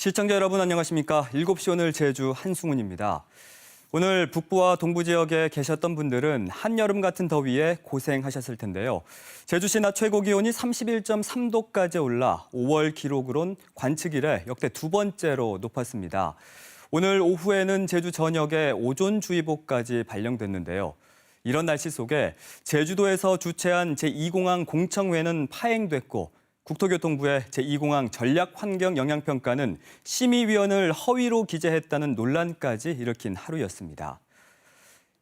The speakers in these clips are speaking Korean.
시청자 여러분 안녕하십니까? 7시 오늘 제주 한승훈입니다. 오늘 북부와 동부 지역에 계셨던 분들은 한여름 같은 더위에 고생하셨을 텐데요. 제주시 낮 최고 기온이 31.3도까지 올라 5월 기록으론 관측 이래 역대 두 번째로 높았습니다. 오늘 오후에는 제주 전역에 오존주의보까지 발령됐는데요. 이런 날씨 속에 제주도에서 주최한 제2공항 공청회는 파행됐고 국토교통부의 제2공항 전략환경영향평가는 심의위원을 허위로 기재했다는 논란까지 일으킨 하루였습니다.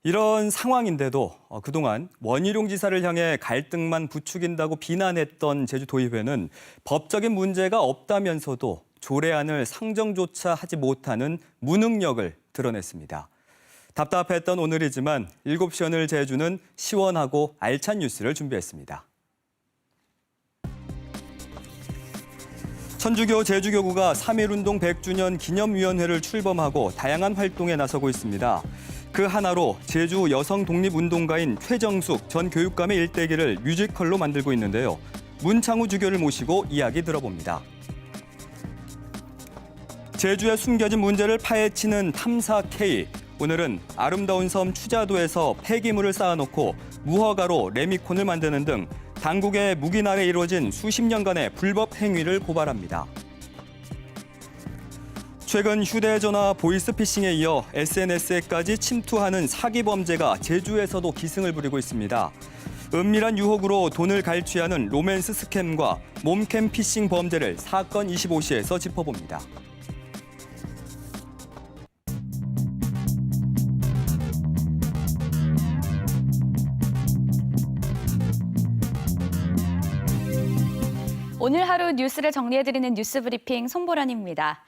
이런 상황인데도 그동안 원희룡 지사를 향해 갈등만 부추긴다고 비난했던 제주도의회는 법적인 문제가 없다면서도 조례안을 상정조차 하지 못하는 무능력을 드러냈습니다. 답답했던 오늘이지만 7시 오늘 제주는 시원하고 알찬 뉴스를 준비했습니다. 천주교 제주교구가 3.1운동 100주년 기념위원회를 출범하고 다양한 활동에 나서고 있습니다. 그 하나로 제주 여성 독립운동가인 최정숙 전 교육감의 일대기를 뮤지컬로 만들고 있는데요. 문창우 주교를 모시고 이야기 들어봅니다. 제주에 숨겨진 문제를 파헤치는 탐사 K. 오늘은 아름다운 섬 추자도에서 폐기물을 쌓아놓고 무허가로 레미콘을 만드는 등 당국의 묵인 아래 이루어진 수십 년간의 불법 행위를 고발합니다. 최근 휴대전화 보이스피싱에 이어 SNS에까지 침투하는 사기 범죄가 제주에서도 기승을 부리고 있습니다. 은밀한 유혹으로 돈을 갈취하는 로맨스 스캠과 몸캠 피싱 범죄를 사건 25시에서 짚어봅니다. 오늘 하루 뉴스를 정리해드리는 뉴스브리핑 손보라입니다.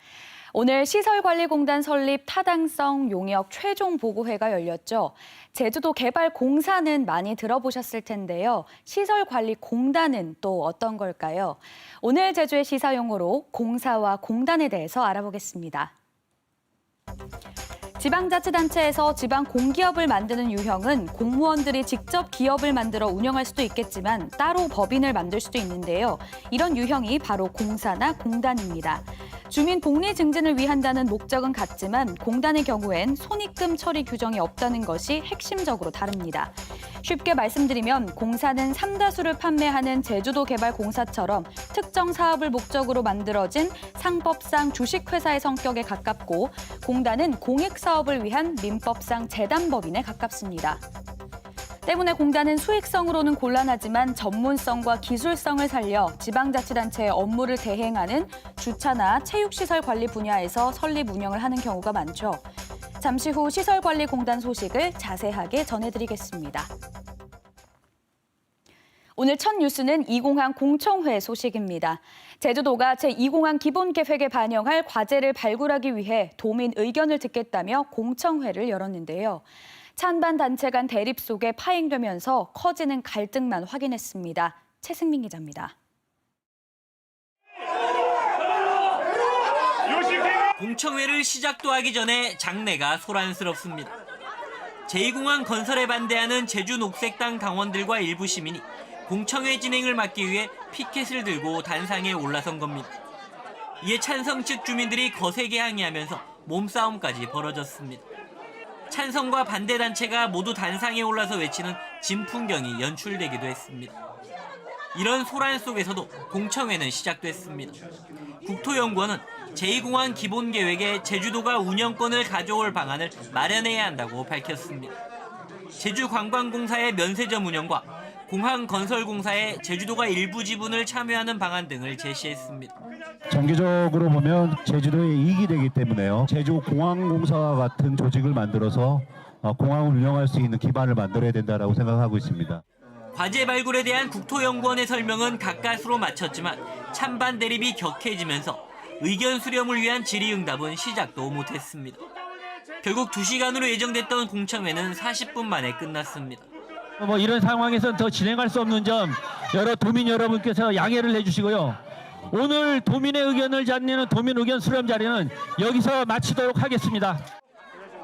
오늘 시설관리공단 설립 타당성 용역 최종 보고회가 열렸죠. 제주도 개발공사는 많이 들어보셨을 텐데요. 시설관리공단은 또 어떤 걸까요? 오늘 제주의 시사용어로 공사와 공단에 대해서 알아보겠습니다. 지방자치단체에서 지방공기업을 만드는 유형은 공무원들이 직접 기업을 만들어 운영할 수도 있겠지만 따로 법인을 만들 수도 있는데요. 이런 유형이 바로 공사나 공단입니다. 주민 복리 증진을 위한다는 목적은 같지만 공단의 경우엔 손익금 처리 규정이 없다는 것이 핵심적으로 다릅니다. 쉽게 말씀드리면 공사는 삼다수를 판매하는 제주도개발공사처럼 특정 사업을 목적으로 만들어진 상법상 주식회사의 성격에 가깝고 공단은 공익사업을 위한 민법상 재단법인에 가깝습니다. 때문에 공단은 수익성으로는 곤란하지만 전문성과 기술성을 살려 지방자치단체의 업무를 대행하는 주차나 체육시설 관리 분야에서 설립 운영을 하는 경우가 많죠. 잠시 후 시설관리공단 소식을 자세하게 전해드리겠습니다. 오늘 첫 뉴스는 2공항 공청회 소식입니다. 제주도가 제2공항 기본계획에 반영할 과제를 발굴하기 위해 도민 의견을 듣겠다며 공청회를 열었는데요. 찬반 단체 간 대립 속에 파행되면서 커지는 갈등만 확인했습니다. 최승민 기자입니다. 공청회를 시작도 하기 전에 장내가 소란스럽습니다. 제2공항 건설에 반대하는 제주녹색당 당원들과 일부 시민이 공청회 진행을 막기 위해 피켓을 들고 단상에 올라선 겁니다. 이에 찬성 측 주민들이 거세게 항의하면서 몸싸움까지 벌어졌습니다. 찬성과 반대 단체가 모두 단상에 올라서 외치는 진풍경이 연출되기도 했습니다. 이런 소란 속에서도 공청회는 시작됐습니다. 국토연구원은 제2공항 기본계획에 제주도가 운영권을 가져올 방안을 마련해야 한다고 밝혔습니다. 제주관광공사의 면세점 운영과 공항건설공사의 제주도가 일부 지분을 참여하는 방안 등을 제시했습니다. 장기적으로 보면 제주도에 이익이 되기 때문에요. 제주공항공사와 같은 조직을 만들어서 공항을 운영할 수 있는 기반을 만들어야 된다고 생각하고 있습니다. 과제 발굴에 대한 국토연구원의 설명은 가까스로 마쳤지만 찬반 대립이 격해지면서 의견 수렴을 위한 질의응답은 시작도 못했습니다. 결국 2시간으로 예정됐던 공청회는 40분 만에 끝났습니다. 이런 상황에서는 더 진행할 수 없는 점 여러 도민 여러분께서 양해를 해주시고요. 오늘 도민의 의견을 잡는 도민 의견 수렴 자리는 여기서 마치도록 하겠습니다.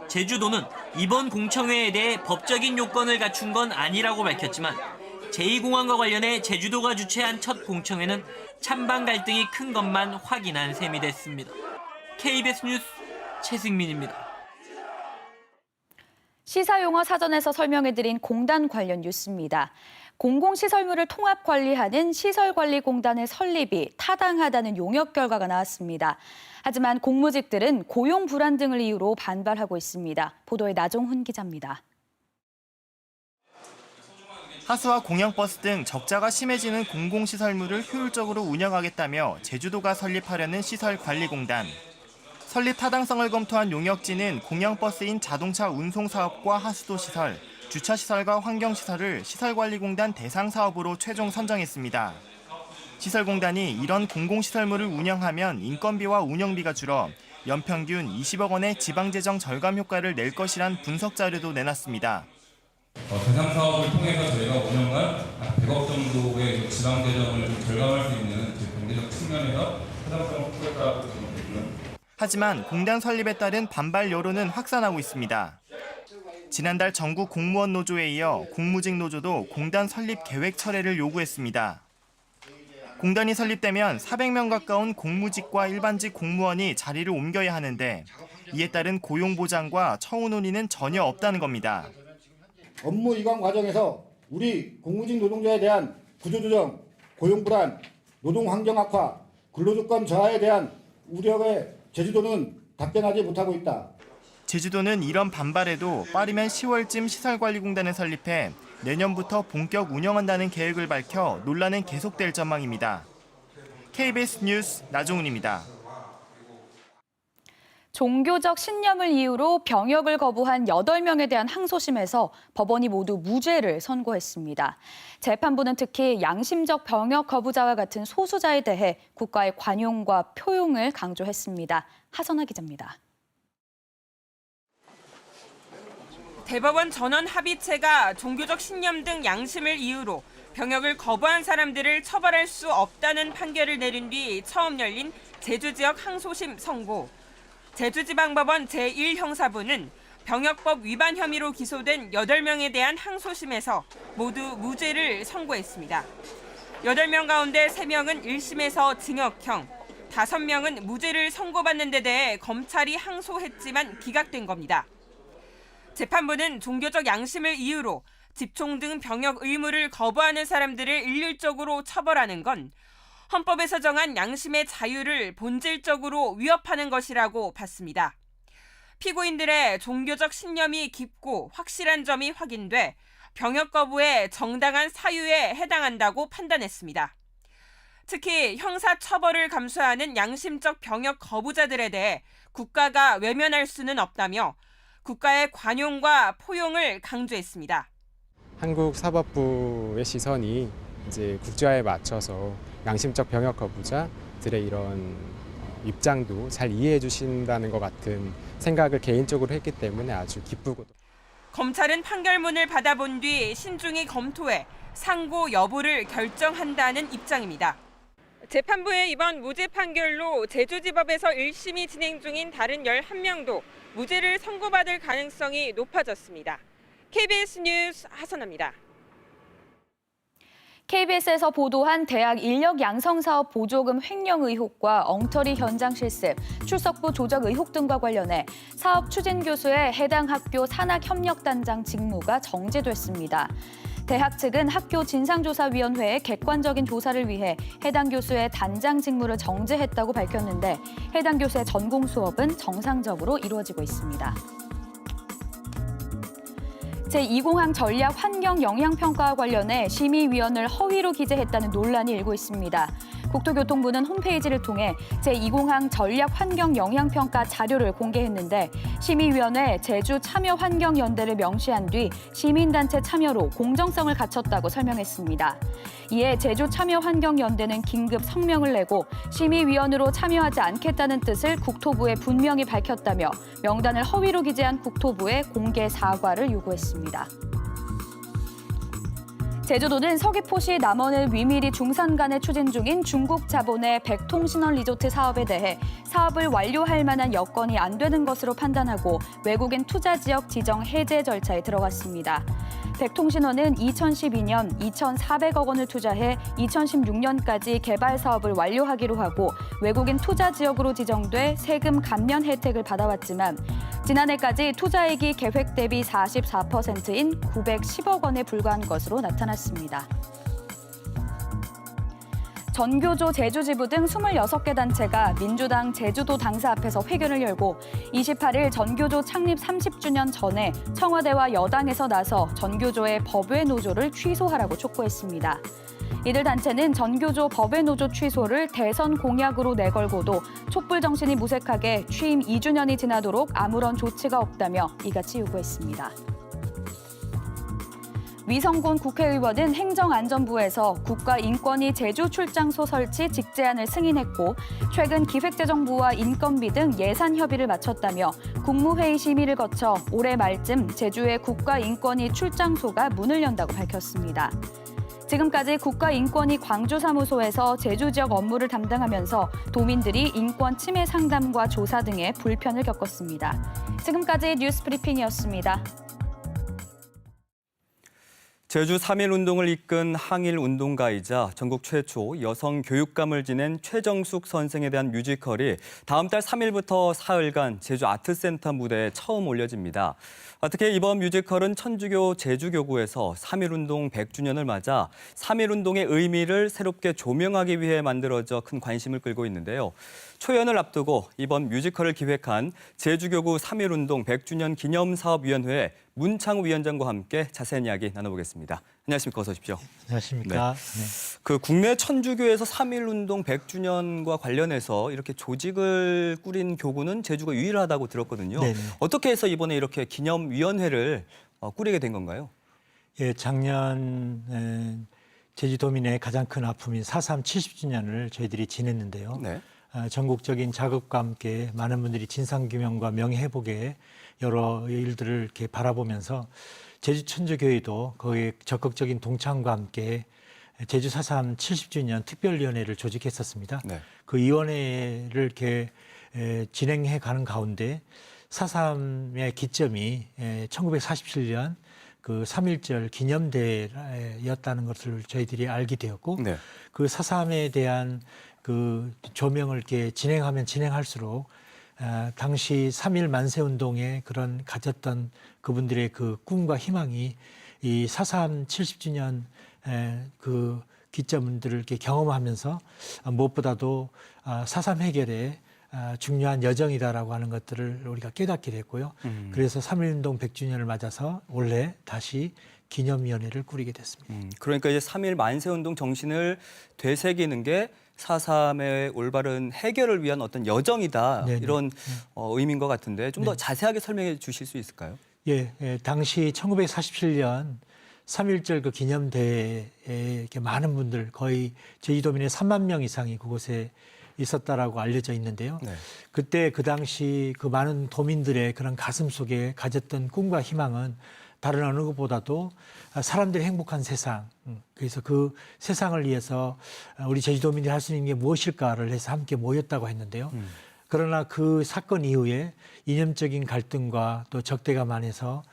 제주도는 이번 공청회에 대해 법적인 요건을 갖춘 건 아니라고 밝혔지만 제2공항과 관련해 제주도가 주최한 첫 공청회는 찬반 갈등이 큰 것만 확인한 셈이 됐습니다. KBS 뉴스 최승민입니다. 시사용어 사전에서 설명해드린 공단 관련 뉴스입니다. 공공시설물을 통합관리하는 시설관리공단의 설립이 타당하다는 용역 결과가 나왔습니다. 하지만 공무직들은 고용 불안 등을 이유로 반발하고 있습니다. 보도에 나종훈 기자입니다. 하수와 공영버스 등 적자가 심해지는 공공시설물을 효율적으로 운영하겠다며 제주도가 설립하려는 시설관리공단. 설립 타당성을 검토한 용역진은 공영버스인 자동차 운송사업과 하수도시설, 주차시설과 환경시설을 시설관리공단 대상 사업으로 최종 선정했습니다. 시설공단이 이런 공공시설물을 운영하면 인건비와 운영비가 줄어 연평균 20억 원의 지방재정 절감 효과를 낼 것이란 분석 자료도 내놨습니다. 대상 사업을 통해서 저희가 운영할 100억 정도의 지방 재정을 좀 절감할 수 있는 경제적 측면에서 타당성을 추구했다고 생각합니다. 하지만 공단 설립에 따른 반발 여론은 확산하고 있습니다. 지난달 전국 공무원 노조에 이어 공무직 노조도 공단 설립 계획 철회를 요구했습니다. 공단이 설립되면 400명 가까운 공무직과 일반직 공무원이 자리를 옮겨야 하는데 이에 따른 고용 보장과 처우 논의는 전혀 없다는 겁니다. 업무 이관 과정에서 우리 공무직 노동자에 대한 구조조정, 고용불안, 노동환경 악화, 근로조건 저하에 대한 우려에 제주도는 답변하지 못하고 있다. 제주도는 이런 반발에도 빠르면 10월쯤 시설관리공단을 설립해 내년부터 본격 운영한다는 계획을 밝혀 논란은 계속될 전망입니다. KBS 뉴스 나종훈입니다. 종교적 신념을 이유로 병역을 거부한 8명에 대한 항소심에서 법원이 모두 무죄를 선고했습니다. 재판부는 특히 양심적 병역 거부자와 같은 소수자에 대해 국가의 관용과 포용을 강조했습니다. 하선아 기자입니다. 대법원 전원 합의체가 종교적 신념 등 양심을 이유로 병역을 거부한 사람들을 처벌할 수 없다는 판결을 내린 뒤 처음 열린 제주 지역 항소심 선고. 제주지방법원 제1형사부는 병역법 위반 혐의로 기소된 8명에 대한 항소심에서 모두 무죄를 선고했습니다. 8명 가운데 3명은 1심에서 징역형, 5명은 무죄를 선고받는 데 대해 검찰이 항소했지만 기각된 겁니다. 재판부는 종교적 양심을 이유로 집총 등 병역 의무를 거부하는 사람들을 일률적으로 처벌하는 건 헌법에서 정한 양심의 자유를 본질적으로 위협하는 것이라고 봤습니다. 피고인들의 종교적 신념이 깊고 확실한 점이 확인돼 병역 거부의 정당한 사유에 해당한다고 판단했습니다. 특히 형사 처벌을 감수하는 양심적 병역 거부자들에 대해 국가가 외면할 수는 없다며 국가의 관용과 포용을 강조했습니다. 한국 사법부의 시선이 이제 국제화에 맞춰서 양심적 병역 거부자들의 이런 입장도 잘 이해해 주신다는 것 같은 생각을 개인적으로 했기 때문에 아주 기쁘고. 검찰은 판결문을 받아본 뒤 신중히 검토해 상고 여부를 결정한다는 입장입니다. 재판부의 이번 무죄 판결로 제주지법에서 1심이 진행 중인 다른 11명도 무죄를 선고받을 가능성이 높아졌습니다. KBS 뉴스 하선아입니다. KBS에서 보도한 대학 인력 양성 사업 보조금 횡령 의혹과 엉터리 현장 실습, 출석부 조작 의혹 등과 관련해 사업 추진 교수의 해당 학교 산학협력단장 직무가 정지됐습니다. 대학 측은 학교 진상조사위원회의 객관적인 조사를 위해 해당 교수의 단장 직무를 정지했다고 밝혔는데 해당 교수의 전공 수업은 정상적으로 이루어지고 있습니다. 제2공항 전략 환경 영향평가와 관련해 심의위원을 허위로 기재했다는 논란이 일고 있습니다. 국토교통부는 홈페이지를 통해 제2공항 전략 환경 영향평가 자료를 공개했는데 심의위원회 제주참여환경연대를 명시한 뒤 시민단체 참여로 공정성을 갖췄다고 설명했습니다. 이에 제주참여환경연대는 긴급 성명을 내고 심의위원으로 참여하지 않겠다는 뜻을 국토부에 분명히 밝혔다며 명단을 허위로 기재한 국토부에 공개 사과를 요구했습니다. 제주도는 서귀포시 남원을 위미리 중산간에 추진 중인 중국 자본의 백통신원 리조트 사업에 대해 사업을 완료할 만한 여건이 안 되는 것으로 판단하고 외국인 투자 지역 지정 해제 절차에 들어갔습니다. 백통신원은 2012년 2,400억 원을 투자해 2016년까지 개발 사업을 완료하기로 하고 외국인 투자 지역으로 지정돼 세금 감면 혜택을 받아왔지만 지난해까지 투자액이 계획 대비 44%인 910억 원에 불과한 것으로 나타났습니다. 전교조 제주지부 등 26개 단체가 민주당 제주도 당사 앞에서 회견을 열고 28일 전교조 창립 30주년 전에 청와대와 여당에서 나서 전교조의 법외 노조를 취소하라고 촉구했습니다. 이들 단체는 전교조 법외 노조 취소를 대선 공약으로 내걸고도 촛불 정신이 무색하게 취임 2주년이 지나도록 아무런 조치가 없다며 이같이 요구했습니다. 위성군 국회의원은 행정안전부에서 국가인권위 제주 출장소 설치 직제안을 승인했고 최근 기획재정부와 인건비 등 예산 협의를 마쳤다며 국무회의 심의를 거쳐 올해 말쯤 제주의 국가인권위 출장소가 문을 연다고 밝혔습니다. 지금까지 국가인권위 광주사무소에서 제주 지역 업무를 담당하면서 도민들이 인권 침해 상담과 조사 등의 불편을 겪었습니다. 지금까지 뉴스 브리핑이었습니다. 제주 3.1운동을 이끈 항일운동가이자 전국 최초 여성 교육감을 지낸 최정숙 선생에 대한 뮤지컬이 다음 달 3일부터 사흘간 제주 아트센터 무대에 처음 올려집니다. 특히 이번 뮤지컬은 천주교 제주교구에서 3.1운동 100주년을 맞아 3.1운동의 의미를 새롭게 조명하기 위해 만들어져 큰 관심을 끌고 있는데요. 초연을 앞두고 이번 뮤지컬을 기획한 제주교구 3.1운동 100주년 기념사업위원회 문창우 위원장과 함께 자세한 이야기 나눠보겠습니다. 안녕하십니까? 어서 오십시오. 안녕하십니까? 네. 그 국내 천주교에서 3.1운동 100주년과 관련해서 이렇게 조직을 꾸린 교구는 제주가 유일하다고 들었거든요. 네네. 어떻게 해서 이번에 이렇게 기념위원회를 꾸리게 된 건가요? 예, 작년 제주도민의 가장 큰 아픔인 4.3 70주년을 저희들이 지냈는데요. 네. 전국적인 자극과 함께 많은 분들이 진상규명과 명예회복에 여러 일들을 이렇게 바라보면서 제주 천주교회도 거기에 적극적인 동참과 함께 제주 4.3 70주년 특별위원회를 조직했었습니다. 네. 그 위원회를 이렇게 진행해 가는 가운데 4.3의 기점이 1947년 그 3.1절 기념대였다는 것을 저희들이 알게 되었고 네. 그 4.3에 대한 그 조명을 이렇게 진행하면 진행할수록 당시 3.1 만세운동에 그런 가졌던 그분들의 그 꿈과 희망이 이 4.3 70주년 그 기점들을 이렇게 경험하면서 무엇보다도 4.3 해결에 중요한 여정이다라고 하는 것들을 우리가 깨닫게 됐고요. 그래서 3.1운동 100주년을 맞아서 올해 다시 기념위원회를 꾸리게 됐습니다. 그러니까 이제 3.1 만세운동 정신을 되새기는 게 4.3의 올바른 해결을 위한 어떤 여정이다. 네네. 이런 의미인 것 같은데 좀 더 자세하게 설명해 주실 수 있을까요? 예, 당시 1947년 3.1절 그 기념대회에 이렇게 많은 분들 거의 제주도민의 3만 명 이상이 그곳에 있었다라고 알려져 있는데요. 네. 그때 그 당시 그 많은 도민들의 그런 가슴 속에 가졌던 꿈과 희망은 다른 어느 것보다도 사람들이 행복한 세상, 그래서 그 세상을 위해서 우리 제주도민들이 할 수 있는 게 무엇일까를 해서 함께 모였다고 했는데요. 그러나 그 사건 이후에 이념적인 갈등과 또 적대감 안에서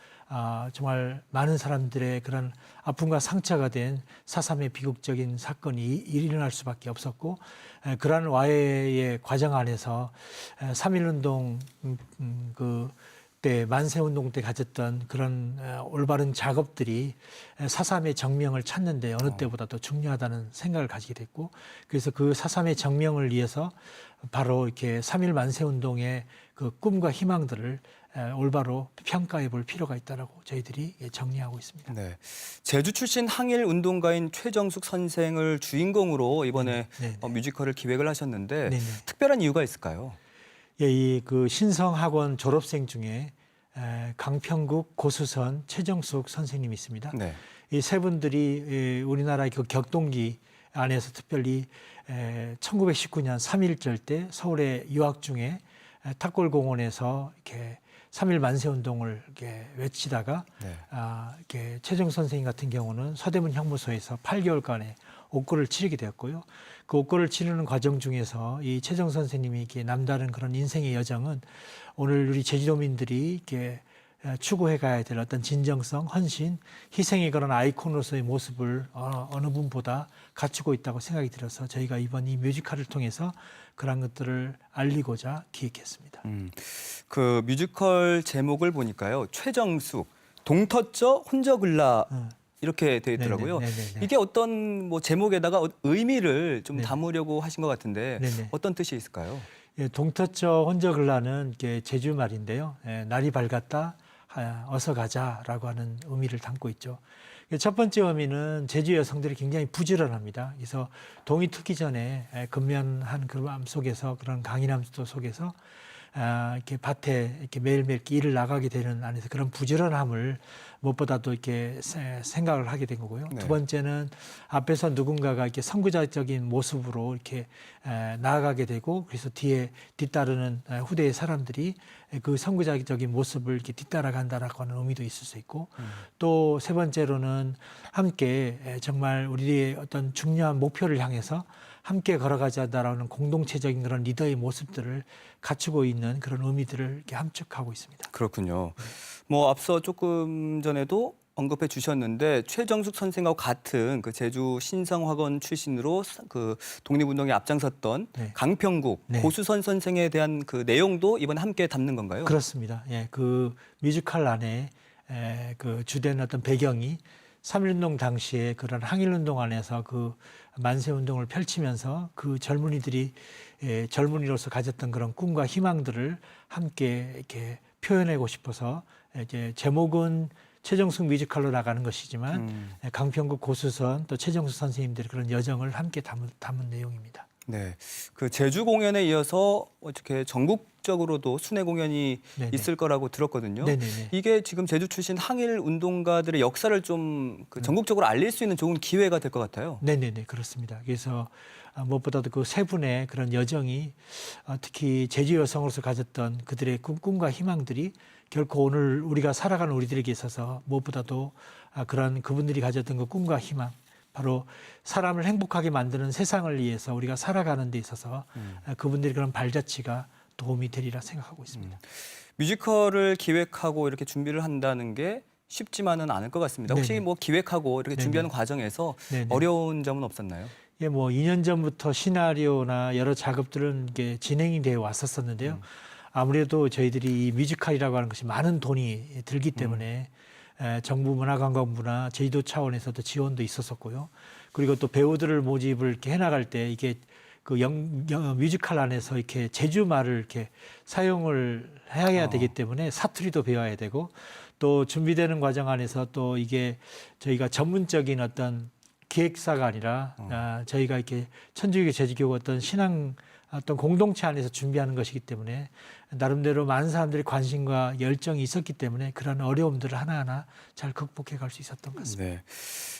정말 많은 사람들의 그런 아픔과 상처가 된 4.3의 비극적인 사건이 일어날 수밖에 없었고 그러한 와해의 과정 안에서 3.1운동 때 만세운동 때 가졌던 그런 올바른 작업들이 4.3의 정명을 찾는데 어느 때보다도 중요하다는 생각을 가지게 됐고 그래서 그 4.3의 정명을 위해서 바로 이렇게 3.1 만세운동의 그 꿈과 희망들을 올바로 평가해 볼 필요가 있다라고 저희들이 정리하고 있습니다. 네. 제주 출신 항일 운동가인 최정숙 선생을 주인공으로 이번에 뮤지컬을 기획을 하셨는데 네네. 특별한 이유가 있을까요? 예, 이 그 신성학원 졸업생 중에 강평국, 고수선, 최정숙 선생님이 있습니다. 네. 이 세 분들이 우리나라의 그 격동기 안에서 특별히 1919년 3.1절 때 서울에 유학 중에 탑골공원에서 이렇게 3.1 만세운동을 이렇게 외치다가 이렇게 최정 선생님 같은 경우는 서대문 형무소에서 8개월간의 옥고를 치르게 되었고요. 그 옥고를 치르는 과정 중에서 이 최정 선생님이 이렇게 남다른 그런 인생의 여정은 오늘 우리 제주도민들이 이렇게 추구해 가야 될 어떤 진정성, 헌신, 희생의 그런 아이콘으로서의 모습을 어느 분보다 갖추고 있다고 생각이 들어서 저희가 이번 이 뮤지컬을 통해서 그런 것들을 알리고자 기획했습니다. 그 뮤지컬 제목을 보니까요. 최정숙, 동터쩌 혼저글라 이렇게 되어 있더라고요. 네네. 이게 어떤 뭐 제목에다가 의미를 좀 네네. 담으려고 하신 것 같은데 네네. 어떤 뜻이 있을까요? 예, 동터쩌 혼저글라는 이게 제주 말인데요. 예, 날이 밝았다, 어서 가자라고 하는 의미를 담고 있죠. 첫 번째 의미는 제주 여성들이 굉장히 부지런합니다. 그래서 동이 트기 전에 근면한 그 마음 속에서 그런 강인함도 속에서 이렇게 밭에 이렇게 매일매일 일을 나가게 되는 안에서 그런 부지런함을 무엇보다도 이렇게 생각을 하게 된 거고요. 네. 두 번째는 앞에서 누군가가 이렇게 선구자적인 모습으로 이렇게 나아가게 되고 그래서 뒤따르는 후대의 사람들이 그 선구자적인 모습을 이렇게 뒤따라간다라고 하는 의미도 있을 수 있고 또 세 번째로는 함께 정말 우리의 어떤 중요한 목표를 향해서 함께 걸어가자라는 공동체적인 그런 리더의 모습들을 갖추고 있는 그런 의미들을 이렇게 함축하고 있습니다. 그렇군요. 뭐 앞서 조금 전에도 언급해 주셨는데 최정숙 선생하고 같은 그 제주 신성학원 출신으로 그 독립운동에 앞장섰던 네. 강평국 네. 고수선 선생에 대한 그 내용도 이번에 함께 담는 건가요? 그렇습니다. 예, 그 뮤지컬 안에 그 주된 어떤 배경이 3.1운동 당시에 그런 항일운동 안에서 그 만세운동을 펼치면서 그 젊은이들이 젊은이로서 가졌던 그런 꿈과 희망들을 함께 이렇게 표현하고 싶어서 이제 제목은 최정숙 뮤지컬로 나가는 것이지만 강평국 고수선 또 최정숙 선생님들의 그런 여정을 함께 담은 내용입니다. 네, 그 제주 공연에 이어서 어떻게 전국적으로도 순회 공연이 네네. 있을 거라고 들었거든요. 네네네. 이게 지금 제주 출신 항일 운동가들의 역사를 좀 그 전국적으로 알릴 수 있는 좋은 기회가 될 것 같아요. 네네네 그렇습니다. 그래서 무엇보다도 그 세 분의 그런 여정이 특히 제주 여성으로서 가졌던 그들의 꿈과 희망들이 결코 오늘 우리가 살아가는 우리들에게 있어서 무엇보다도 그런 그분들이 가졌던 그 꿈과 희망 바로 사람을 행복하게 만드는 세상을 위해서 우리가 살아가는 데 있어서 그분들의 그런 발자취가 도움이 되리라 생각하고 있습니다. 뮤지컬을 기획하고 이렇게 준비를 한다는 게 쉽지만은 않을 것 같습니다. 혹시 네네. 뭐 기획하고 이렇게 네네. 준비하는 과정에서 네네. 어려운 점은 없었나요? 예, 뭐 2년 전부터 시나리오나 여러 작업들은 이게 진행이 되어 왔었었는데요. 아무래도 저희들이 이 뮤지컬이라고 하는 것이 많은 돈이 들기 때문에 정부 문화관광부나 제주도 차원에서도 지원도 있었었고요. 그리고 또 배우들을 모집을 이렇게 해나갈 때 이게 그 뮤지컬 안에서 이렇게 제주 말을 이렇게 사용을 해야 되기 때문에 사투리도 배워야 되고 또 준비되는 과정 안에서 또 이게 저희가 전문적인 어떤 기획사가 아니라 저희가 이렇게 천주교 제주교 어떤 신앙 어떤 공동체 안에서 준비하는 것이기 때문에 나름대로 많은 사람들이 관심과 열정이 있었기 때문에 그런 어려움들을 하나하나 잘 극복해 갈 수 있었던 것 같습니다. 네.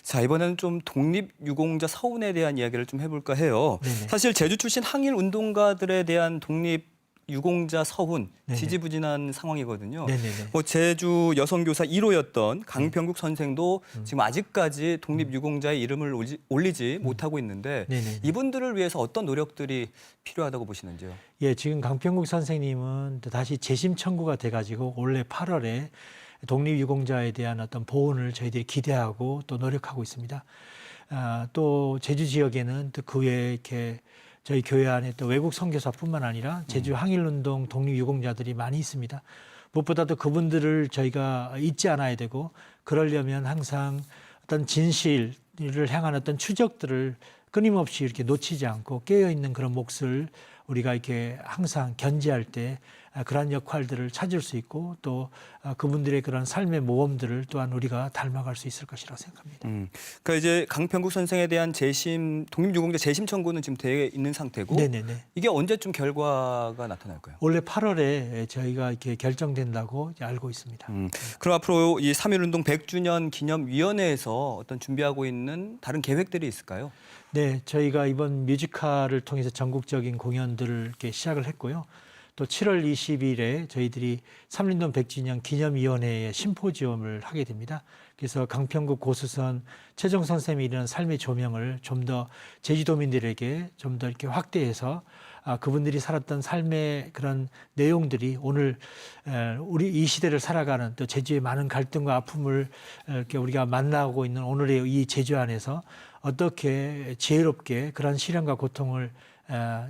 자, 이번에는 좀 독립유공자 서훈에 대한 이야기를 좀 해볼까 해요. 네네. 사실 제주 출신 항일 운동가들에 대한 독립유공자 서훈 네네. 지지부진한 상황이거든요. 네네네. 뭐 제주 여성교사 1호였던 강평국 선생도 지금 아직까지 독립유공자의 이름을 올리지 못하고 있는데 네네네. 이분들을 위해서 어떤 노력들이 필요하다고 보시는지요? 예, 지금 강평국 선생님은 또 다시 재심 청구가 돼가지고 올해 8월에 독립유공자에 대한 어떤 보훈을 저희들이 기대하고 또 노력하고 있습니다. 또 제주 지역에는 또 그 외에 이렇게 저희 교회 안에 또 외국 선교사뿐만 아니라 제주 항일운동 독립유공자들이 많이 있습니다. 무엇보다도 그분들을 저희가 잊지 않아야 되고 그러려면 항상 어떤 진실을 향한 어떤 추적들을 끊임없이 이렇게 놓치지 않고 깨어있는 그런 몫을 우리가 이렇게 항상 견지할 때 그러한 역할들을 찾을 수 있고 또 그분들의 그런 삶의 모험들을 또한 우리가 닮아갈 수 있을 것이라고 생각합니다. 그러니까 이제 강평국 선생에 대한 독립유공자 재심 청구는 지금 돼 있는 상태고 네네네. 이게 언제쯤 결과가 나타날까요? 올해 8월에 저희가 이렇게 결정된다고 알고 있습니다. 그럼 앞으로 이 3.1운동 100주년 기념위원회에서 어떤 준비하고 있는 다른 계획들이 있을까요? 네, 저희가 이번 뮤지컬을 통해서 전국적인 공연들을 이렇게 시작을 했고요. 또 7월 20일에 저희들이 3.1운동 100주년 기념위원회의 심포지엄을 하게 됩니다. 그래서 강평국 고수선 최정선 쌤이 이런 삶의 조명을 좀 더 제주도민들에게 좀 더 이렇게 확대해서 그분들이 살았던 삶의 그런 내용들이 오늘 우리 이 시대를 살아가는 또 제주의 많은 갈등과 아픔을 이렇게 우리가 만나고 있는 오늘의 이 제주 안에서 어떻게 지혜롭게 그런 시련과 고통을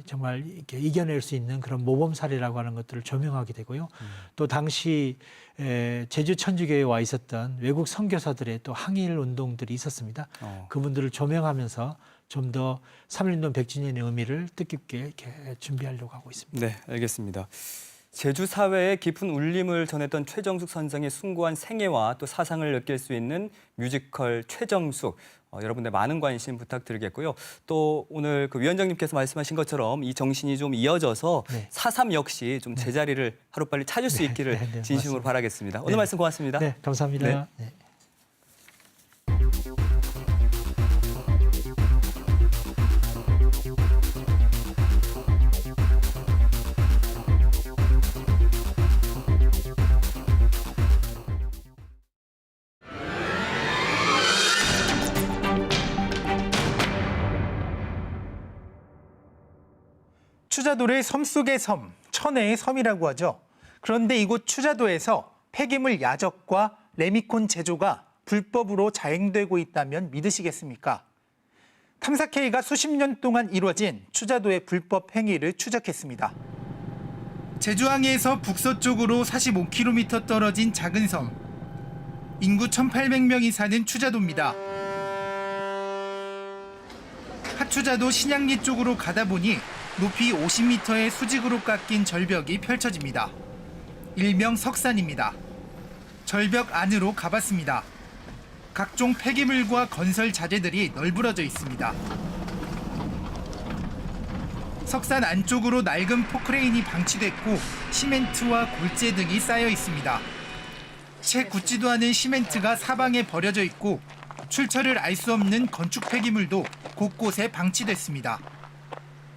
정말 이렇게 이겨낼 수 있는 그런 모범 사례라고 하는 것들을 조명하게 되고요. 또 당시 제주 천주교에 와 있었던 외국 선교사들의 또 항일 운동들이 있었습니다. 그분들을 조명하면서 좀 더 3.1운동 100주년의 의미를 뜻깊게 이렇게 준비하려고 하고 있습니다. 네, 알겠습니다. 제주 사회에 깊은 울림을 전했던 최정숙 선생의 숭고한 생애와 또 사상을 느낄 수 있는 뮤지컬 최정숙. 여러분들 많은 관심 부탁드리겠고요. 또 오늘 그 위원장님께서 말씀하신 것처럼 이 정신이 좀 이어져서 네. 4.3 역시 좀 제자리를 하루빨리 찾을 수 있기를 진심으로 맞습니다. 바라겠습니다. 오늘 네. 말씀 고맙습니다. 네, 감사합니다. 네. 네. 추자도를 섬 속의 섬, 천혜의 섬이라고 하죠. 그런데 이곳 추자도에서 폐기물 야적과 레미콘 제조가 불법으로 자행되고 있다면 믿으시겠습니까? 탐사K가 수십 년 동안 이루어진 추자도의 불법 행위를 추적했습니다. 제주항에서 북서쪽으로 45km 떨어진 작은 섬. 인구 1,800명이 사는 추자도입니다. 하추자도 신양리 쪽으로 가다 보니 높이 50m의 수직으로 깎인 절벽이 펼쳐집니다. 일명 석산입니다. 절벽 안으로 가봤습니다. 각종 폐기물과 건설 자재들이 널브러져 있습니다. 석산 안쪽으로 낡은 포크레인이 방치됐고 시멘트와 골재 등이 쌓여 있습니다. 채 굳지도 않은 시멘트가 사방에 버려져 있고 출처를 알 수 없는 건축 폐기물도 곳곳에 방치됐습니다.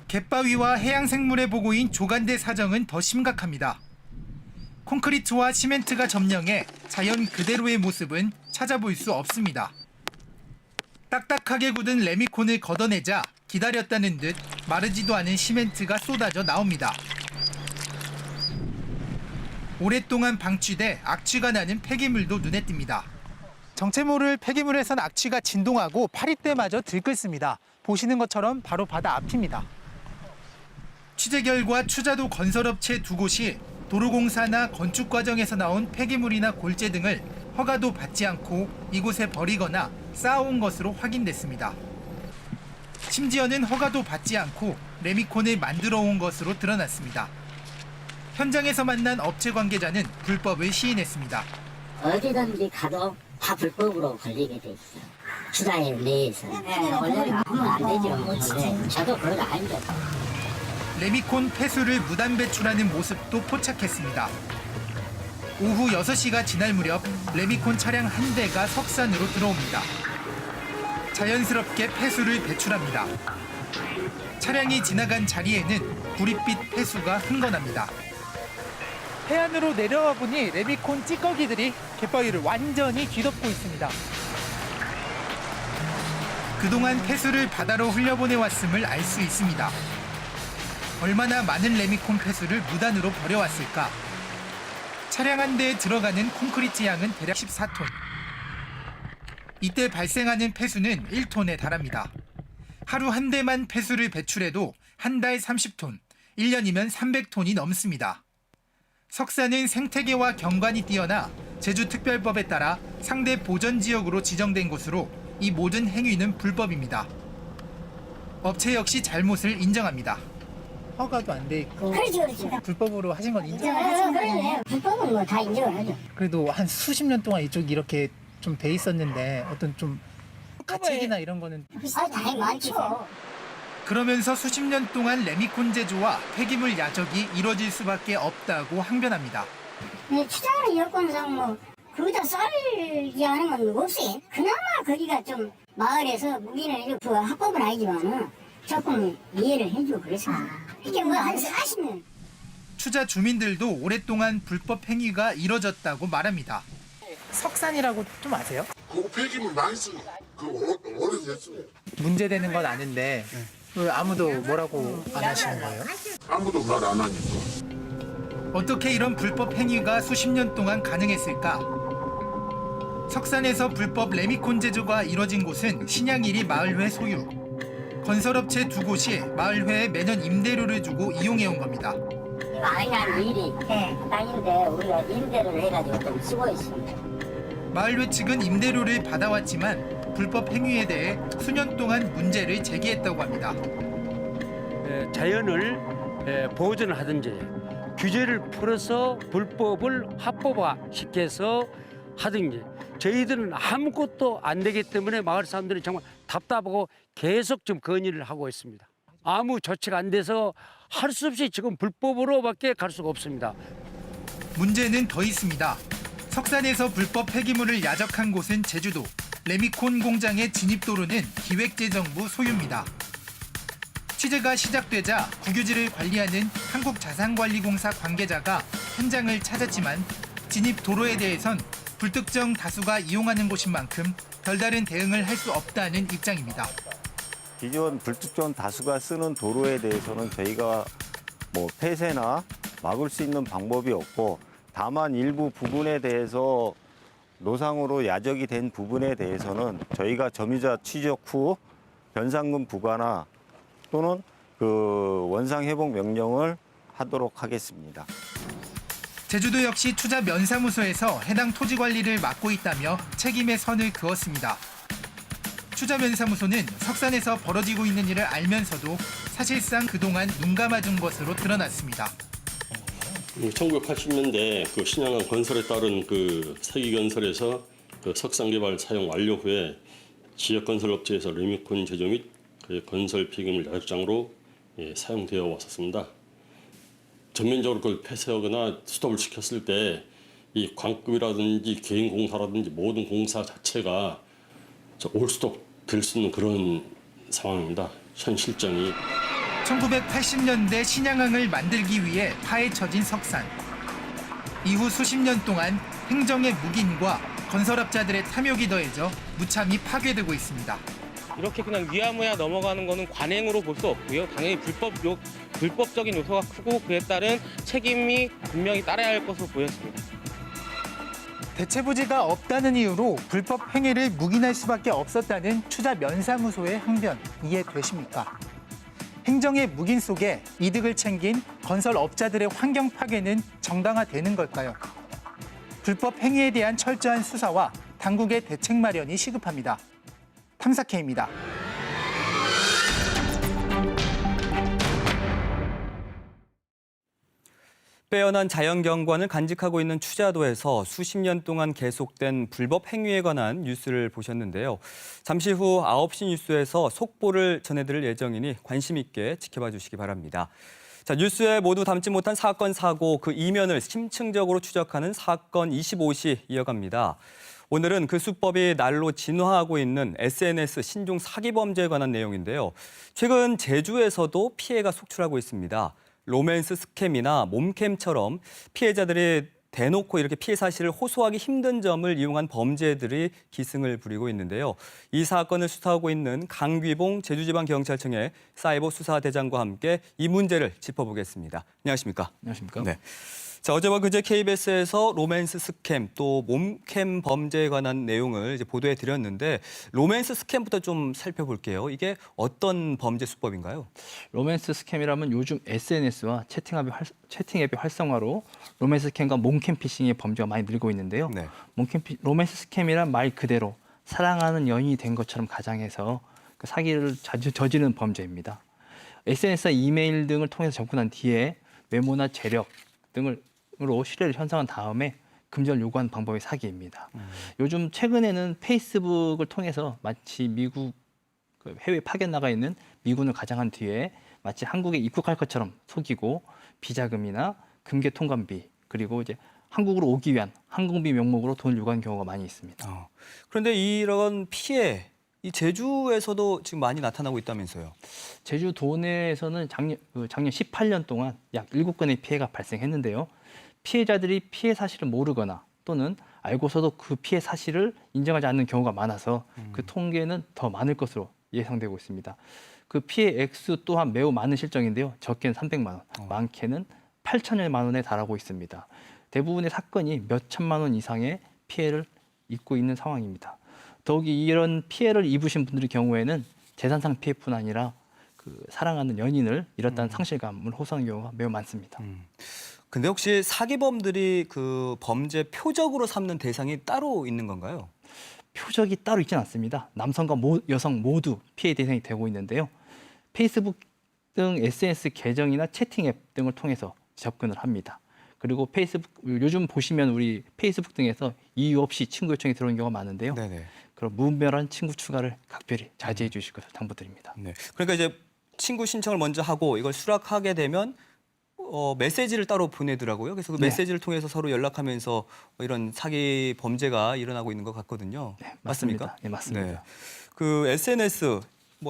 갯바위와 해양생물의 보고인 조간대 사정은 더 심각합니다. 콘크리트와 시멘트가 점령해 자연 그대로의 모습은 찾아볼 수 없습니다. 딱딱하게 굳은 레미콘을 걷어내자 기다렸다는 듯 마르지도 않은 시멘트가 쏟아져 나옵니다. 오랫동안 방치돼 악취가 나는 폐기물도 눈에 띕니다. 정체 모를 폐기물에선 악취가 진동하고 파리떼마저 들끓습니다. 보시는 것처럼 바로 바다 앞입니다. 취재 결과 추자도 건설업체 두 곳이 도로공사나 건축 과정에서 나온 폐기물이나 골재 등을 허가도 받지 않고 이곳에 버리거나 쌓아온 것으로 확인됐습니다. 심지어는 허가도 받지 않고 레미콘을 만들어 온 것으로 드러났습니다. 현장에서 만난 업체 관계자는 불법을 시인했습니다. 어디든지 가도 다 불법으로 걸리게 돼 있어요. 추자에 내에서. 원래는 하면 안 되죠. 네, 저도 그런 거 아니죠. 레미콘 폐수를 무단 배출하는 모습도 포착했습니다. 오후 6시가 지날 무렵 레미콘 차량 한 대가 석산으로 들어옵니다. 자연스럽게 폐수를 배출합니다. 차량이 지나간 자리에는 구릿빛 폐수가 흥건합니다. 해안으로 내려와 보니 레미콘 찌꺼기들이 갯바위를 완전히 뒤덮고 있습니다. 그동안 폐수를 바다로 흘려보내왔음을 알 수 있습니다. 얼마나 많은 레미콘 폐수를 무단으로 버려왔을까? 차량 한 대에 들어가는 콘크리트 양은 대략 14톤. 이때 발생하는 폐수는 1톤에 달합니다. 하루 한 대만 폐수를 배출해도 한 달 30톤, 1년이면 300톤이 넘습니다. 석산은 생태계와 경관이 뛰어나 제주특별법에 따라 상대 보전지역으로 지정된 곳으로 이 모든 행위는 불법입니다. 업체 역시 잘못을 인정합니다. 허가도 안 돼 있고 그렇죠. 불법으로 하신 건 인정하시는 그러네. 불법은 뭐 다 인정을 하죠. 그래도 한 수십 년 동안 이쪽이 이렇게 좀 돼 있었는데 어떤 좀 가책이나 이런 거는 다행히 많죠. 그러면서 수십 년 동안 레미콘 제조와 폐기물 야적이 이뤄질 수밖에 없다고 항변합니다. 추자하는 여건상 뭐 거기다 쌀기 하는 건 없어요. 그나마 거기가 좀 마을에서 우리는 그 합법은 아니지만은 조금 이해를 해주고 그랬습니다. 이게 뭐 한 40년. 추자 주민들도 오랫동안 불법 행위가 이뤄졌다고 말합니다. 석산이라고 좀 아세요? 그거 폐기물 많이 쓰고 오래됐어요. 문제되는 건 아는데 왜 아무도 뭐라고 안 하시는 거예요? 아무도 말 안 하니까. 어떻게 이런 불법 행위가 수십 년 동안 가능했을까? 석산에서 불법 레미콘 제조가 이뤄진 곳은 신양일이 마을회 소유. 건설업체 2곳이 마을회에 매년 임대료를 주고 이용해온 겁니다. 마을이라는 일이 땅인데 우리가 임대를 해가지고 좀 쓰고 있습니다. 마을회 측은 임대료를 받아왔지만 불법 행위에 대해 수년 동안 문제를 제기했다고 합니다. 자연을 보존하든지 규제를 풀어서 불법을 합법화시켜서 하든지 저희들은 아무것도 안 되기 때문에 마을 사람들이 정말 답답하고 계속 좀 건의를 하고 있습니다. 아무 조치가 안 돼서 할 수 없이 지금 불법으로밖에 갈 수가 없습니다. 문제는 더 있습니다. 석산에서 불법 폐기물을 야적한 곳은 제주도. 레미콘 공장의 진입도로는 기획재정부 소유입니다. 취재가 시작되자 국유지를 관리하는 한국자산관리공사 관계자가 현장을 찾았지만 진입 도로에 대해선 불특정 다수가 이용하는 곳인 만큼 별다른 대응을 할 수 없다는 입장입니다. 기존 불특정 다수가 쓰는 도로에 대해서는 저희가 폐쇄나 막을 수 있는 방법이 없고 다만 일부 부분에 대해서 노상으로 야적이 된 부분에 대해서는 저희가 점유자 취적 후 변상금 부과나 또는 원상 회복 명령을 하도록 하겠습니다. 제주도 역시 투자 면사무소에서 해당 토지 관리를 맡고 있다며 책임의 선을 그었습니다. 투자 면사무소는 석산에서 벌어지고 있는 일을 알면서도 사실상 그동안 눈 감아준 것으로 드러났습니다. 1980년대 그 신양강 건설에 따른 그 세기 건설에서 그 석산 개발 사용 완료 후에 지역 건설 업체에서 레미콘 제조 및 그 건설 폐기물 야적장으로 사용되어 왔었습니다. 전면적으로 그걸 폐쇄하거나 스톱을 시켰을 때 이 관급이라든지 개인 공사라든지 모든 공사 자체가 올스톱 될 수 있는 그런 상황입니다. 현 실정이. 1980년대 신양항을 만들기 위해 파헤쳐진 석산. 이후 수십 년 동안 행정의 묵인과 건설업자들의 탐욕이 더해져 무참히 파괴되고 있습니다. 이렇게 그냥 위야무야 넘어가는 거는 관행으로 볼 수 없고요. 당연히 불법적인 요소가 크고 그에 따른 책임이 분명히 따라야 할 것으로 보였습니다. 대체부지가 없다는 이유로 불법 행위를 묵인할 수밖에 없었다는 투자 면사무소의 항변 이해되십니까? 행정의 묵인 속에 이득을 챙긴 건설업자들의 환경 파괴는 정당화되는 걸까요? 불법 행위에 대한 철저한 수사와 당국의 대책 마련이 시급합니다. 탐사K입니다. 빼어난 자연경관을 간직하고 있는 추자도에서 수십 년 동안 계속된 불법 행위에 관한 뉴스를 보셨는데요. 잠시 후 9시 뉴스에서 속보를 전해드릴 예정이니 관심 있게 지켜봐 주시기 바랍니다. 자, 뉴스에 모두 담지 못한 사건, 사고, 그 이면을 심층적으로 추적하는 사건 25시 이어갑니다. 오늘은 그 수법이 날로 진화하고 있는 SNS 신종 사기 범죄에 관한 내용인데요. 최근 제주에서도 피해가 속출하고 있습니다. 로맨스 스캠이나 몸캠처럼 피해자들이 대놓고 이렇게 피해 사실을 호소하기 힘든 점을 이용한 범죄들이 기승을 부리고 있는데요. 이 사건을 수사하고 있는 강귀봉 제주지방경찰청의 사이버 수사대장과 함께 이 문제를 짚어보겠습니다. 안녕하십니까? 안녕하십니까? 네. 자, 어제와 그제 KBS에서 로맨스 스캠 또 몸캠 범죄에 관한 내용을 이제 보도해 드렸는데 로맨스 스캠부터 좀 살펴볼게요. 이게 어떤 범죄 수법인가요? 로맨스 스캠이라면 요즘 SNS와 채팅 앱의 활성화로 로맨스 스캠과 몸캠 피싱의 범죄가 많이 늘고 있는데요. 네. 로맨스 스캠이란 말 그대로 사랑하는 연인이 된 것처럼 가장해서 그 사기를 자주 저지르는 범죄입니다. SNS나 이메일 등을 통해서 접근한 뒤에 외모나 재력 등으로 신뢰를 형성한 다음에 금전을 요구하는 방법이 사기입니다. 요즘 최근에는 페이스북을 통해서 마치 미국 해외 파견 나가 있는 미군을 가장한 뒤에 마치 한국에 입국할 것처럼 속이고 비자금이나 금괴 통관비 그리고 이제 한국으로 오기 위한 항공비 명목으로 돈을 요구하는 경우가 많이 있습니다. 그런데 이런 피해 이 제주에서도 지금 많이 나타나고 있다면서요? 제주 도내에서는 작년 18년 동안 약 7건의 피해가 발생했는데요. 피해자들이 피해 사실을 모르거나 또는 알고서도 그 피해 사실을 인정하지 않는 경우가 많아서 그 통계는 더 많을 것으로 예상되고 있습니다. 그 피해 액수 또한 매우 많은 실정인데요. 적게는 300만 원, 많게는 8천여만 원에 달하고 있습니다. 대부분의 사건이 몇 천만 원 이상의 피해를 입고 있는 상황입니다. 더욱이 이런 피해를 입으신 분들의 경우에는 재산상 피해뿐 아니라 그 사랑하는 연인을 잃었다는 상실감을 호소하는 경우가 매우 많습니다. 근데 혹시 사기범들이 그 범죄 표적으로 삼는 대상이 따로 있는 건가요? 표적이 따로 있지는 않습니다. 남성과 여성 모두 피해 대상이 되고 있는데요. 페이스북 등 SNS 계정이나 채팅 앱 등을 통해서 접근을 합니다. 그리고 페이스북 요즘 보시면 우리 페이스북 등에서 이유 없이 친구 요청이 들어오는 경우가 많은데요. 네네. 그런 무분별한 친구 추가를 각별히 자제해 주실 것을 당부드립니다. 네. 그러니까 이제 친구 신청을 먼저 하고 이걸 수락하게 되면 메시지를 따로 보내더라고요. 그래서 그 네. 메시지를 통해서 서로 연락하면서 이런 사기 범죄가 일어나고 있는 것 같거든요. 네, 맞습니까? 네, 맞습니다. 네. 그 SNS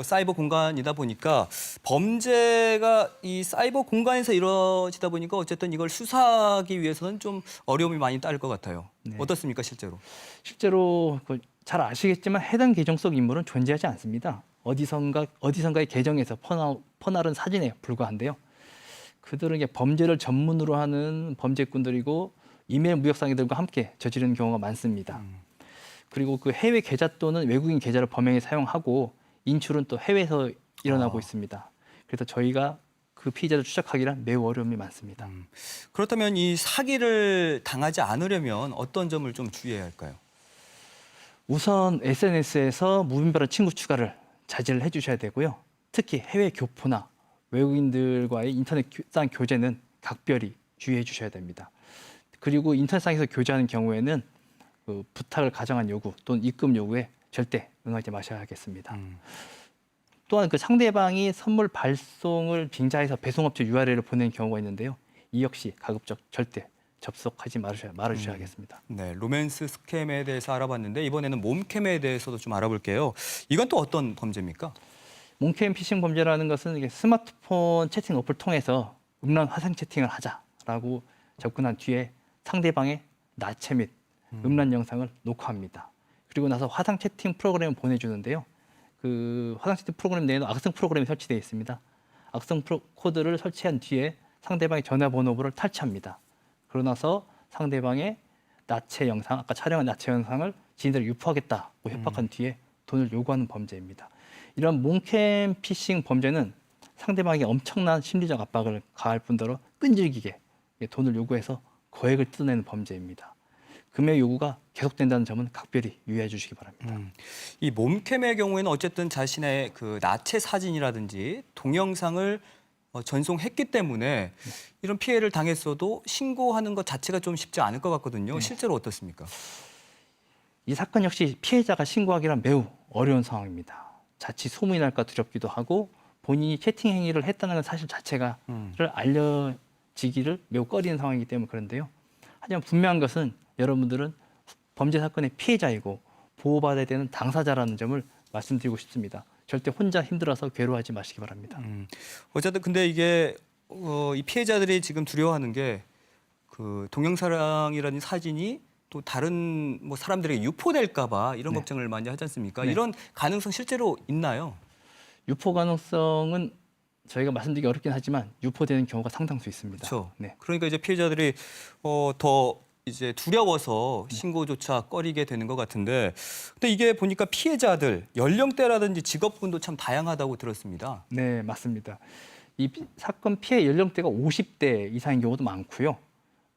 사이버 공간이다 보니까 범죄가 이 사이버 공간에서 이루어지다 보니까 어쨌든 이걸 수사하기 위해서는 좀 어려움이 많이 따를 것 같아요. 네. 어떻습니까, 실제로? 실제로 잘 아시겠지만 해당 계정 속 인물은 존재하지 않습니다. 어디선가의 계정에서 퍼나른 사진에 불과한데요. 그들은 이게 범죄를 전문으로 하는 범죄꾼들이고 이메일 무역상의들과 함께 저지르는 경우가 많습니다. 그리고 그 해외 계좌 또는 외국인 계좌를 범행에 사용하고 인출은 또 해외에서 일어나고 있습니다. 그래서 저희가 그 피해자를 추적하기란 매우 어려움이 많습니다. 그렇다면 이 사기를 당하지 않으려면 어떤 점을 좀 주의해야 할까요? 우선 SNS에서 무분별한 친구 추가를 자제를 해주셔야 되고요. 특히 해외 교포나 외국인들과의 인터넷상 교제는 각별히 주의해 주셔야 됩니다. 그리고 인터넷상에서 교제하는 경우에는 그 부탁을 가정한 요구 또는 입금 요구에 절대 응하지 마셔야겠습니다. 또한 그 상대방이 선물 발송을 빙자해서 배송업체 URL을 보내는 경우가 있는데요. 이 역시 가급적 절대 접속하지 말아주셔야겠습니다. 네, 로맨스 스캠에 대해서 알아봤는데 이번에는 몸캠에 대해서도 좀 알아볼게요. 이건 또 어떤 범죄입니까? 몸캠 피싱 범죄라는 것은 이게 스마트폰 채팅 어플을 통해서 음란 화상 채팅을 하자라고 접근한 뒤에 상대방의 나체 및 음란 영상을 녹화합니다. 그리고 나서 화상 채팅 프로그램을 보내주는데요. 그 화상 채팅 프로그램 내에는 악성 프로그램이 설치되어 있습니다. 악성 코드를 설치한 뒤에 상대방의 전화번호부를 탈취합니다. 그러고 나서 상대방의 나체 영상, 아까 촬영한 나체 영상을 지인들을 유포하겠다고 협박한 뒤에 돈을 요구하는 범죄입니다. 이런 몸캠 피싱 범죄는 상대방에게 엄청난 심리적 압박을 가할 뿐더러 끈질기게 돈을 요구해서 거액을 뜯어내는 범죄입니다. 금액 요구가 계속된다는 점은 각별히 유의해 주시기 바랍니다. 이 몸캠의 경우에는 어쨌든 자신의 그 나체 사진이라든지 동영상을 전송했기 때문에 이런 피해를 당했어도 신고하는 것 자체가 좀 쉽지 않을 것 같거든요. 실제로 어떻습니까? 이 사건 역시 피해자가 신고하기란 매우 어려운 상황입니다. 자칫 소문이 날까 두렵기도 하고 본인이 채팅 행위를 했다는 건 사실 자체가 알려지기를 매우 꺼리는 상황이기 때문에 그런데요. 하지만 분명한 것은 여러분들은 범죄 사건의 피해자이고 보호받아야 되는 당사자라는 점을 말씀드리고 싶습니다. 절대 혼자 힘들어서 괴로워하지 마시기 바랍니다. 어쨌든 근데 이게 이 피해자들이 지금 두려워하는 게 그 동영상이라는 사진이 또 다른 사람들에게 유포될까-봐 이런 걱정을 많이 하지 않습니까? 네. 이런 가능성 실제로 있나요? 유포 가능성은 저희가 말씀드리기 어렵긴 하지만 유포되는 경우가 상당수 있습니다. 그렇죠. 네. 그러니까 이제 피해자들이 더 이제 두려워서 신고조차 꺼리게 되는 것 같은데, 근데 이게 보니까 피해자들 연령대라든지 직업군도 참 다양하다고 들었습니다. 네, 맞습니다. 이 사건 피해 연령대가 50대 이상인 경우도 많고요.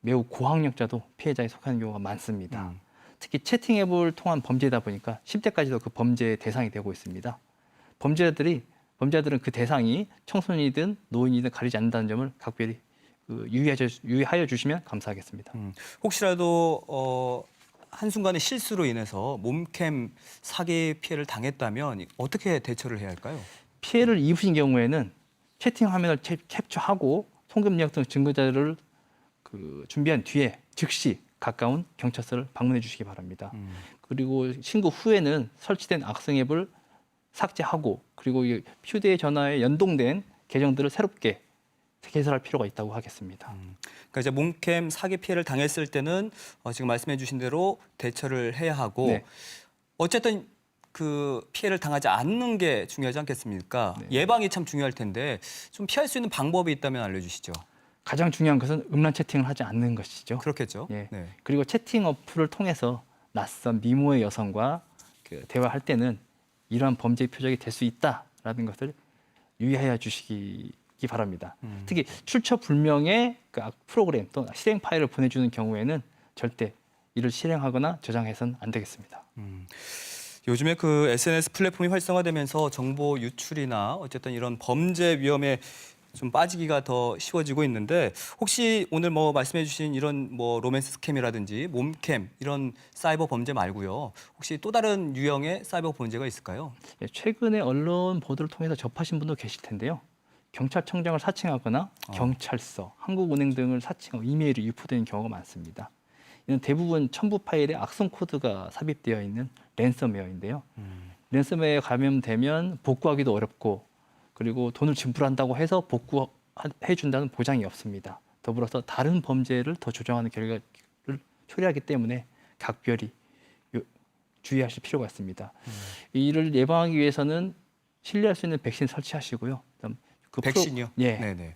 매우 고학력자도 피해자에 속하는 경우가 많습니다. 특히 채팅 앱을 통한 범죄다 보니까 10대까지도 그 범죄의 대상이 되고 있습니다. 범죄자들은 그 대상이 청소년이든 노인이든 가리지 않는다는 점을 각별히 유의하여 주시면 감사하겠습니다. 혹시라도 한순간의 실수로 인해서 몸캠 사기 피해를 당했다면 어떻게 대처를 해야 할까요? 피해를 입으신 경우에는 채팅 화면을 캡처하고 송금력 등 증거 자료를 준비한 뒤에 즉시 가까운 경찰서를 방문해 주시기 바랍니다. 그리고 신고 후에는 설치된 악성 앱을 삭제하고 그리고 휴대전화에 연동된 계정들을 새롭게 개설할 필요가 있다고 하겠습니다. 그러니까 이제 몸캠 사기 피해를 당했을 때는 지금 말씀해 주신 대로 대처를 해야 하고 네. 어쨌든 그 피해를 당하지 않는 게 중요하지 않겠습니까? 예방이 참 중요할 텐데 좀 피할 수 있는 방법이 있다면 알려주시죠. 가장 중요한 것은 음란 채팅을 하지 않는 것이죠. 그렇겠죠. 예. 네. 그리고 채팅 어플을 통해서 낯선 미모의 여성과 그 대화할 때는 이러한 범죄의 표적이 될 수 있다라는 것을 유의하여 주시기 바랍니다. 특히 출처 불명의 그 프로그램 또 실행 파일을 보내주는 경우에는 절대 이를 실행하거나 저장해서는 안 되겠습니다. 요즘에 그 SNS 플랫폼이 활성화되면서 정보 유출이나 어쨌든 이런 범죄 위험에 좀 빠지기가 더 쉬워지고 있는데 혹시 오늘 뭐 말씀해 주신 이런 뭐 로맨스 스캠이라든지 몸캠 이런 사이버 범죄 말고요. 혹시 또 다른 유형의 사이버 범죄가 있을까요? 예, 최근에 언론 보도를 통해서 접하신 분도 계실 텐데요. 경찰청장을 사칭하거나 경찰서, 한국은행 등을 사칭하고 이메일이 유포되는 경우가 많습니다. 이는 대부분 첨부 파일에 악성 코드가 삽입되어 있는 랜섬웨어인데요. 랜섬웨어에 감염되면 복구하기도 어렵고 그리고 돈을 지불한다고 해서 복구해준다는 보장이 없습니다. 더불어서 다른 범죄를 더 조장하는 결과를 초래하기 때문에 각별히 주의하실 필요가 있습니다. 이를 예방하기 위해서는 신뢰할 수 있는 백신 설치하시고요. 그 백신이요? 예. 네네.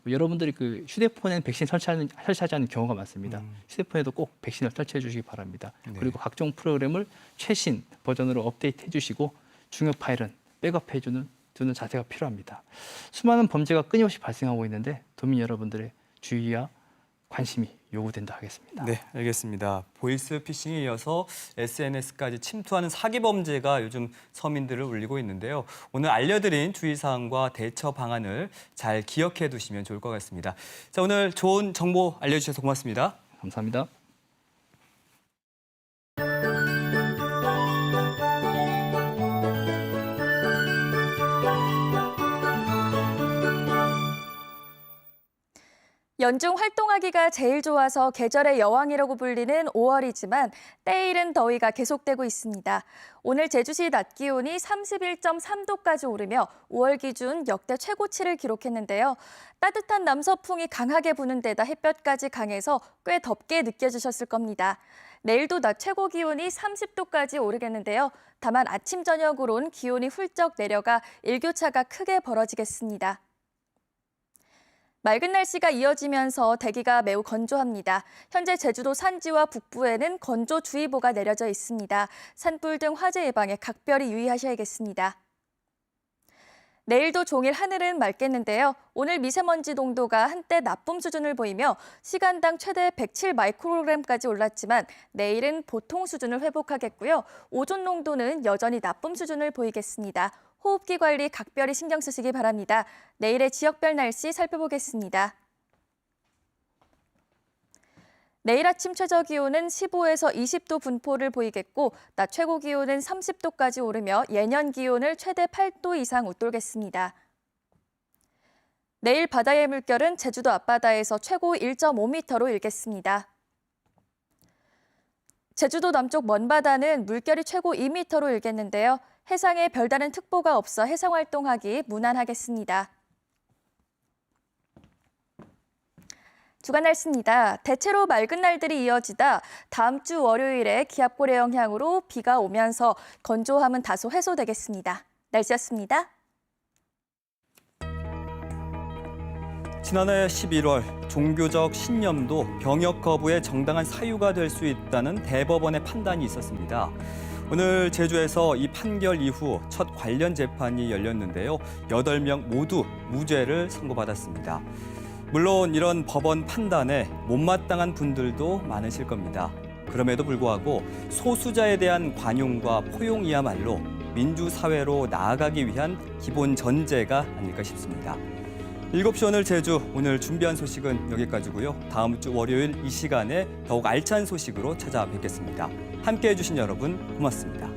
여러분들이 그 휴대폰에는 백신 설치하지 않는 경우가 많습니다. 휴대폰에도 꼭 백신을 설치해 주시기 바랍니다. 네. 그리고 각종 프로그램을 최신 버전으로 업데이트해 주시고 중요 파일은 백업해 두는 자세가 필요합니다. 수많은 범죄가 끊임없이 발생하고 있는데 도민 여러분들의 주의와 관심이 요구된다 하겠습니다. 네, 알겠습니다. 보이스 피싱에 이어서 SNS까지 침투하는 사기 범죄가 요즘 서민들을 울리고 있는데요. 오늘 알려드린 주의사항과 대처 방안을 잘 기억해 두시면 좋을 것 같습니다. 자, 오늘 좋은 정보 알려주셔서 고맙습니다. 감사합니다. 연중 활동하기가 제일 좋아서 계절의 여왕이라고 불리는 5월이지만 때이른 더위가 계속되고 있습니다. 오늘 제주시 낮 기온이 31.3도까지 오르며 5월 기준 역대 최고치를 기록했는데요. 따뜻한 남서풍이 강하게 부는 데다 햇볕까지 강해서 꽤 덥게 느껴지셨을 겁니다. 내일도 낮 최고 기온이 30도까지 오르겠는데요. 다만 아침 저녁으론 기온이 훌쩍 내려가 일교차가 크게 벌어지겠습니다. 맑은 날씨가 이어지면서 대기가 매우 건조합니다. 현재 제주도 산지와 북부에는 건조주의보가 내려져 있습니다. 산불 등 화재 예방에 각별히 유의하셔야겠습니다. 내일도 종일 하늘은 맑겠는데요. 오늘 미세먼지 농도가 한때 나쁨 수준을 보이며 시간당 최대 107 마이크로그램까지 올랐지만 내일은 보통 수준을 회복하겠고요. 오존 농도는 여전히 나쁨 수준을 보이겠습니다. 호흡기 관리 각별히 신경 쓰시기 바랍니다. 내일의 지역별 날씨 살펴보겠습니다. 내일 아침 최저 기온은 15에서 20도 분포를 보이겠고 낮 최고 기온은 30도까지 오르며 예년 기온을 최대 8도 이상 웃돌겠습니다. 내일 바다의 물결은 제주도 앞바다에서 최고 1.5m로 일겠습니다. 제주도 남쪽 먼바다는 물결이 최고 2m로 일겠는데요. 해상에 별다른 특보가 없어 해상 활동하기 무난하겠습니다. 주간 날씨입니다. 대체로 맑은 날들이 이어지다 다음 주 월요일에 기압골의 영향으로 비가 오면서 건조함은 다소 해소되겠습니다. 날씨였습니다. 지난해 11월 종교적 신념도 병역 거부의 정당한 사유가 될 수 있다는 대법원의 판단이 있었습니다. 오늘 제주에서 이 판결 이후 첫 관련 재판이 열렸는데요. 8명 모두 무죄를 선고받았습니다. 물론 이런 법원 판단에 못마땅한 분들도 많으실 겁니다. 그럼에도 불구하고 소수자에 대한 관용과 포용이야말로 민주사회로 나아가기 위한 기본 전제가 아닐까 싶습니다. 7시 오늘 제주, 오늘 준비한 소식은 여기까지고요. 다음 주 월요일 이 시간에 더욱 알찬 소식으로 찾아뵙겠습니다. 함께해 주신 여러분 고맙습니다.